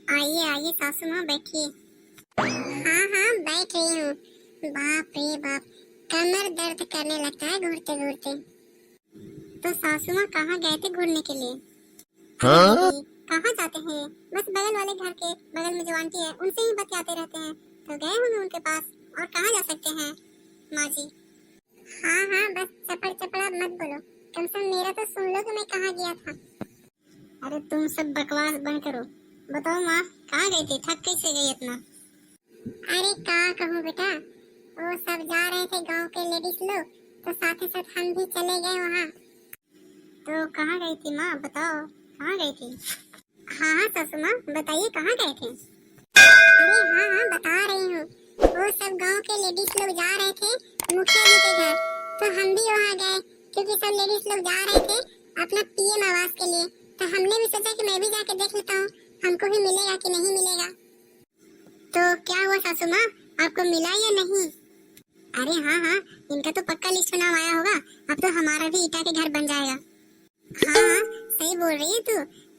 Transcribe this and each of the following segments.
आइए आइए सासू माँ बैठिए। हाँ हाँ बैठ रही हूँ। बाप रे बाप, कमर दर्द करने लगता है घूरते घूरते। तो सासू माँ कहाँ गए थे घूरने के लिए? अरे दीदी, कहाँ जाते हैं? बस बगल वाले घर के बगल में जो आंटी है उनसे ही बतियाते रहते हैं, तो गए होंगे उनके पास। और कहाँ जा सकते हैं माँ जी? हाँ हाँ बस चपड़ चपड़ा मत बोलो, कम से कम मेरा तो सुन लो कि मैं कहाँ गया था। अरे तुम सब बकवास बंद करो। बताओ माँ, कहाँ गई थी? थक कैसे गई इतना? अरे क्या कहूँ बेटा, वो सब जा रहे थे गांव के लेडीज लोग, तो साथ ही साथ हम भी चले गए वहाँ। तो कहाँ गई थी माँ, बताओ कहाँ गई थी? हाँ हाँ सासू माँ बताइए कहाँ गए थे? अरे हाँ हाँ बता रही हूँ, वो सब गांव के लेडीज लोग जा रहे थे मुखिया जी के घर, तो हम भी वहाँ गए क्योंकि सब लेडीज लोग जा रहे थे अपना पीएम आवास के लिए। तो हमने भी सोचा कि मैं भी जाके देख लेता हूँ हमको भी मिलेगा कि नहीं मिलेगा। तो क्या हुआ सासू माँ, आपको मिला या नहीं? अरे हाँ हाँ, इनका तो पक्का लिस्ट में नाम आया होगा। अब तो हमारा भी ईटा के घर बन जाएगा। हाँ हाँ सही बोल रही है तू,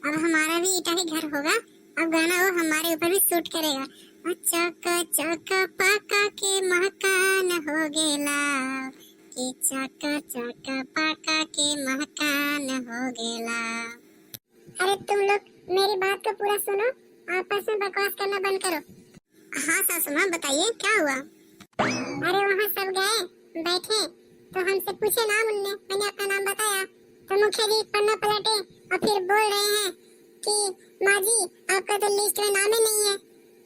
अब हमारा भी ईटा के घर होगा। अब गाना वो हमारे ऊपर भी सूट करेगा। चका चका पाका के मकान हो गेला, कि चका चका पाका के मकान हो गेला। अरे तुम लोग मेरी बात को पूरा सुनो, आपस में बकवास करना बंद करो। हाँ सासू माँ बताइए क्या हुआ? अरे वहाँ सब गए बैठे, तो हमसे पूछे नाम उनने, मैंने अपना नाम बताया, तो मुखिया जी पन्ना पलटे और फिर बोल रहे हैं कि माँ जी आपका तो लिस्ट में नाम ही नहीं है।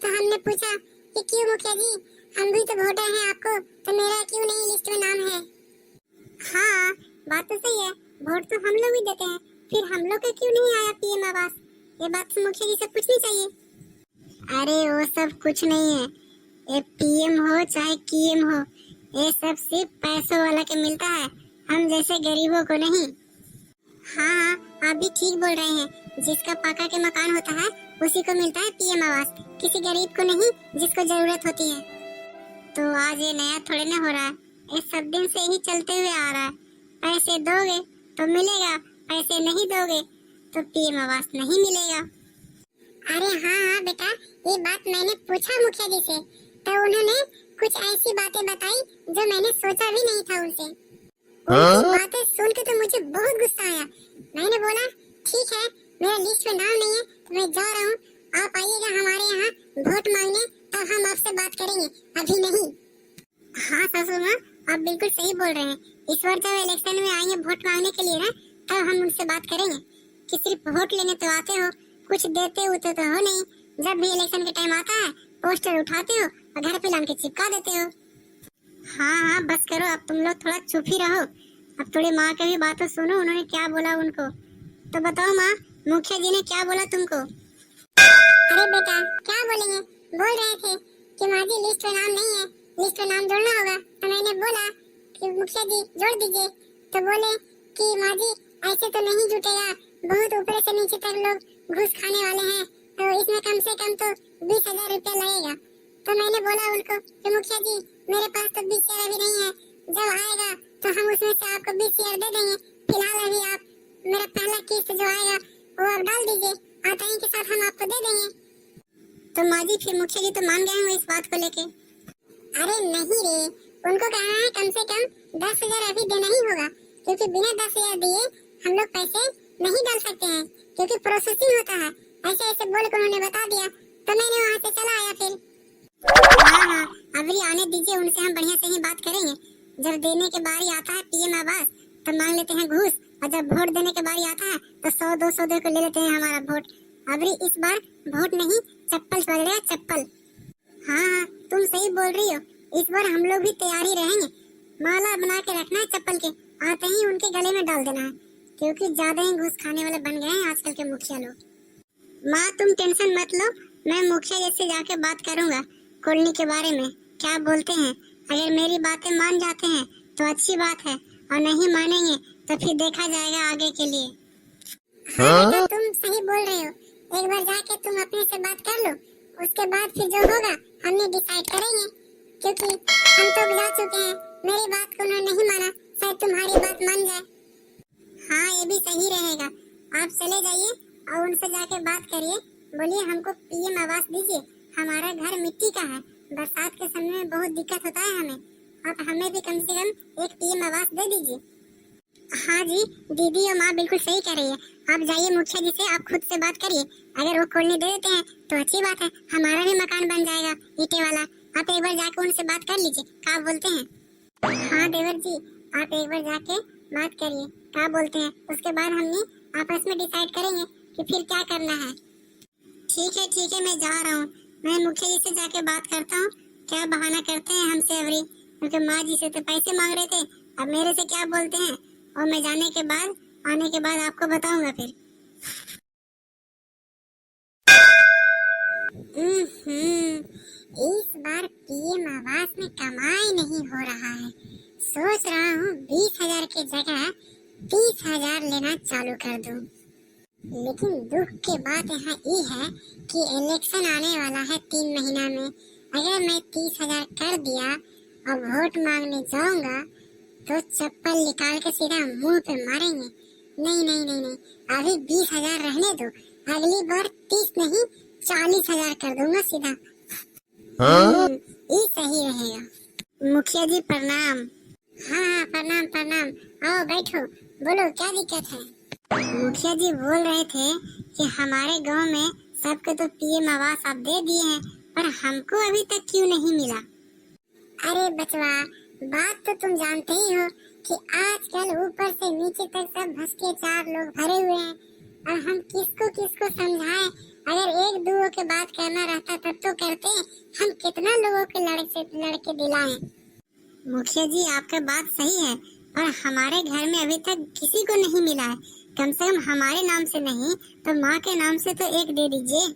तो हमने पूछा कि क्यों मुखिया जी, हम भी तो वोटर हैं आपको, तो मेरा क्यों नहीं लिस्ट में नाम है? हाँ बात तो सही है, वोट तो हम लोग भी देते हैं, फिर हम लोग का क्यों नहीं आया पीएम आवास? ये बात तो मुखिया जी से पूछनी चाहिए। अरे वो सब कुछ नहीं है, ये पीएम हो चाहे कीएम हो, ये सब सिर्फ पैसों वाला के मिलता है, हम जैसे गरीबों को नहीं। हाँ आप भी ठीक बोल रहे हैं, जिसका पक्का के मकान होता है उसी को मिलता है पीएम आवास, किसी गरीब को नहीं जिसको जरूरत होती है। तो आज ये नया थोड़े ना हो रहा है, ये सब दिन से ही चलते हुए आ रहा है। पैसे दोगे तो मिलेगा, पैसे नहीं दोगे तो पीएम आवास नहीं मिलेगा। अरे हाँ हाँ बेटा, ये बात मैंने पूछा मुखिया जी से, तो उन्होंने कुछ ऐसी बातें बताई जो मैंने सोचा भी नहीं था उनसे। उनकी बातें सुन के तो मुझे बहुत गुस्सा आया। मैंने बोला ठीक है, मेरा लिस्ट में नाम नहीं है तो मैं जा रहा हूँ, आप आइएगा हमारे यहाँ वोट मांगने, तब हम आपसे बात करेंगे, अभी नहीं। हाँ सासू माँ आप बिल्कुल सही बोल रहे हैं, इस बार जब इलेक्शन में आएंगे वोट मांगने के लिए ना, तब हम उनसे बात करेंगे कि सिर्फ वोट लेने तो आते हो, कुछ देते उते तो हो नहीं। जब भी इलेक्शन के टाइम आता है पोस्टर उठाते हो और घर पे लान के चिपका देते हो। हाँ हाँ बस करो, अब तुम लोग थोड़ा चुप ही रहो, अब थोड़ी माँ की भी बात तो सुनो, उन्होंने क्या बोला उनको। तो बताओ माँ, मुखिया जी ने क्या बोला तुमको? अरे बेटा क्या बोलेंगे, बोल रहे थे कि माँ जी लिस्ट में नाम नहीं है, लिस्ट में नाम जोड़ना होगा। तो मैंने बोला कि मुखिया जी जोड़ दीजिए, तो बोले कि माँ जी ऐसे तो नहीं जुटेगा, बहुत ऊपर से नीचे तक लोग घूस खाने वाले हैं, तो इसमें कम से कम तो 20,000 रुपया लगेगा। तो मैंने बोला उनको कि मुखिया जी मेरे पास तो 20 शेयर अभी नहीं है, जब आएगा तो हम उसमें से आपको 20 शेयर दे देंगे, फिलहाल अभी आप मेरा पहला किस्त जो आएगा वो आप डाल दीजिए, आताही के साथ हम आपको दे देंगे। तो माँ जी फिर मुखिया जी तो मान गए हैं इस बात को लेके? अरे नहीं रे, उनको कहना है कम से कम 10,000 अभी देना ही होगा, क्योंकि बिना 10,000 दिए हम लोग पैसे नहीं डाल सकते हैं, क्योंकि प्रोसेसिंग होता है। ऐसे ऐसे बोल कर उन्होंने बता दिया, तो मैंने वहाँ से चला आया फिर। हाँ हाँ अभी आने दीजिए, उनसे हम बढ़िया से ही बात करेंगे। जब देने के बारी आता है पीएम आवास तो मांग लेते हैं घूस, और जब वोट देने के बारी आता है तो 100-200 दे कर ले लेते हैं हमारा वोट। अभी इस बार वोट नहीं चप्पल पकड़ेगा, चप्पल। हाँ तुम सही बोल रही हो, इस बार हम लोग भी तैयारी रहेंगे, माला बना के रखना है चप्पल के, आते ही उनके गले में डाल देना है, क्योंकि ज्यादा ही घूस खाने वाले बन गए हैं आजकल के मुखिया लोग। माँ तुम टेंशन मत लो, मैं मुखिया जी से जाके बात करूंगा कॉलोनी के बारे में, क्या बोलते हैं। अगर मेरी बातें मान जाते हैं तो अच्छी बात है, और नहीं मानेंगे तो फिर देखा जाएगा आगे के लिए। हाँ तो तुम सही बोल रहे हो, एक बार जाके तुम अपने से बात कर लो, उसके बाद फिर जो होगा हमने डिसाइड करेंगे, क्योंकि हम तो जा चुके हैं, मेरी बात को उन्होंने नहीं माना, शायद तुम्हारी बात मान जाए। हाँ ये भी सही रहेगा, आप चले जाइए और उनसे जाके बात करिए, बोलिए हमको पीएम आवास दीजिए, हमारा घर मिट्टी का है, बरसात के समय में बहुत दिक्कत होता है हमें, आप हमें भी कम से कम एक पीएम आवास दे दीजिए। हाँ जी, दीदी और माँ बिल्कुल सही कह रही है, आप जाइए मुखिया जी से, आप खुद से बात करिए, अगर वो खोलने दे देते हैं तो अच्छी बात है, हमारा भी मकान बन जाएगा ईंटे वाला। आप एक बार जाके उनसे बात कर लीजिए, क्या बोलते हैं? हाँ देवर जी, आप एक बार जाके बात करिए, क्या बोलते हैं, उसके बाद हमने आपस में डिसाइड करेंगे कि फिर क्या करना है। ठीक है, मैं जा रहा हूँ, मैं मुखिया जी से जाके बात करता हूँ, क्या बहाना करते हैं हमसे अबरी, क्योंकि माँ जी से तो पैसे मांग रहे थे, अब मेरे से क्या बोलते हैं, और मैं जाने के बाद आने के बाद आपको बताऊंगा फिर। इस बार पीएम आवास में कमाई नहीं हो रहा है, सोच रहा हूँ 20,000 की जगह 30,000 लेना चालू कर दूं। लेकिन दुख की बात यहाँ ये है कि इलेक्शन आने वाला है 3 महीना में, अगर मैं 30,000 कर दिया और वोट मांगने जाऊंगा तो चप्पल निकाल के सीधा मुंह पे मारेंगे। नहीं, अभी 20,000 रहने दो, अगली बार 30 नहीं 40,000 कर दूंगा सीधा। ये सही रहेगा। मुखिया जी प्रणाम। हाँ, प्रणाम, आओ बैठो, बोलो क्या दिक्कत है? मुखिया जी बोल रहे थे कि हमारे गांव में सबको तो पीएम आवास आप दे दिए हैं, पर हमको अभी तक क्यों नहीं मिला? अरे बचवा, बात तो तुम जानते ही हो कि आजकल ऊपर से नीचे तक सब भसके 4 लोग भरे हुए हैं, और हम किसको समझाएं, अगर एक दो के बात करना रहता तब तो करते, हम कितना लोगों के लड़के दिलाएं। मुखिया जी आपका बात सही है, पर हमारे घर में अभी तक किसी को नहीं मिला है, कम से कम हमारे नाम से नहीं तो माँ के नाम से तो एक दे दीजिए।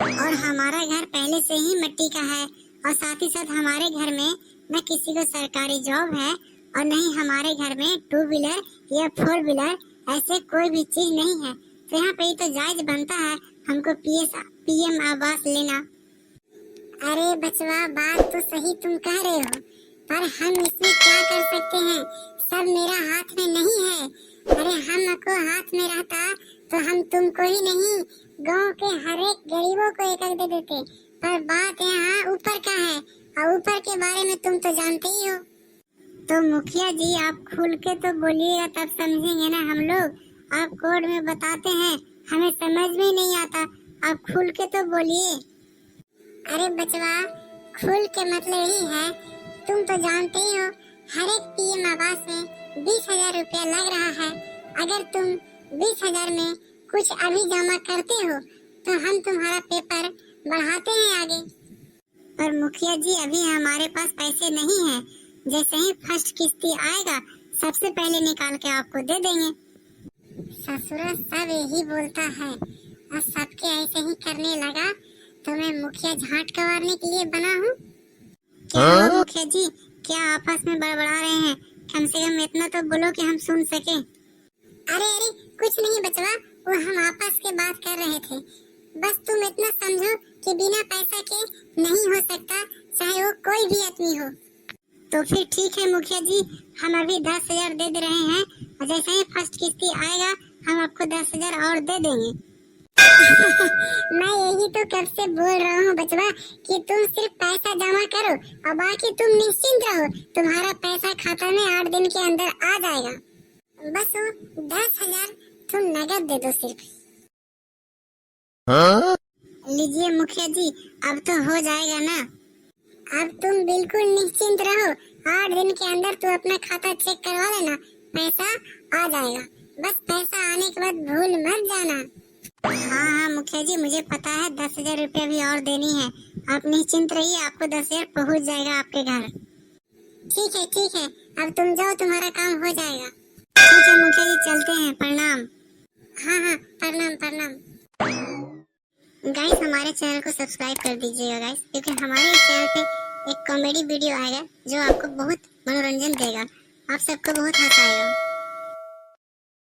और हमारा घर पहले से ही मिट्टी का है, और साथ ही साथ हमारे घर में न किसी को सरकारी जॉब है और नहीं हमारे घर में 2 व्हीलर या 4 व्हीलर ऐसे कोई भी चीज नहीं है, तो यहाँ पे तो जायज बनता है हमको पीएम आवास लेना। अरे बचवा, बात तो सही तुम कह रहे हो, पर हम इसमें क्या कर सकते हैं, सब मेरा हाथ में नहीं है। अरे हमको हाथ में रहता तो हम तुमको ही नहीं गांव के हर एक गरीबों को एक दे देते, पर बात यहाँ ऊपर का है, और ऊपर के बारे में तुम तो जानते ही हो। तो मुखिया जी आप खुल के तो बोलिएगा, तब समझेंगे ना हम लोग, आप कोड में बताते हैं हमें समझ में नहीं आता, आप खुल के तो बोलिए। अरे बचवा, खुल के मतलब यही है, तुम तो जानते ही हो हर एक पीएम आवास में 20,000 रुपया लग रहा है, अगर तुम 20,000 में कुछ अभी जमा करते हो तो हम तुम्हारा पेपर बढ़ाते हैं आगे। पर मुखिया जी अभी हमारे पास पैसे नहीं है, जैसे ही फर्स्ट किस्ती आएगा सबसे पहले निकाल के आपको दे देंगे। ससुरा सब यही बोलता है, और सबके ऐसे ही करने लगा तो मैं मुखिया झाट कवारने के लिए बना हूँ क्या? मुखिया जी क्या आपस में बड़बड़ा रहे हैं, कम से कम इतना तो बोलो कि हम सुन सके। अरे कुछ नहीं बचवा, वो हम आपस के बात कर रहे थे, बस तुम इतना समझो कि बिना पैसा के नहीं हो सकता, चाहे वो कोई भी आदमी हो। तो फिर ठीक है मुखिया जी, हम अभी 10,000 दे दे रहे हैं, और जैसे ही फर्स्ट किस्ती आएगा हम आपको 10,000 और दे देंगे। मैं यही तो कब से बोल रहा हूँ बचवा कि तुम सिर्फ पैसा जमा करो और बाकी तुम निश्चिंत रहो, तुम्हारा पैसा खाता में 8 दिन के अंदर आ जाएगा। बस वो 10,000 तुम नगद दे दो सिर्फ। लीजिए मुखिया जी, अब तो हो जाएगा ना, अब तुम बिल्कुल निश्चिंत रहो, 8 दिन के अंदर तू अपना खाता चेक करवा लेना, पैसा आ जाएगा, बस पैसा आने के बाद भूल मत जाना। हाँ मुखिया जी, मुझे पता है 10,000 रुपया भी और देनी है, आप निश्चिंत रहिए, आपको 10,000 पहुँच जाएगा आपके घर। ठीक है, अब तुम जाओ, तुम्हारा काम हो जाएगा। ठीक है मुखिया जी, चलते हैं, प्रणाम। हाँ, प्रणाम। गाइस हमारे चैनल को सब्सक्राइब कर दीजिएगा गाइस, क्योंकि हमारे इस चैनल पे एक कॉमेडी वीडियो आएगा जो आपको बहुत मनोरंजन देगा, आप सबको बहुत हंसाएगा।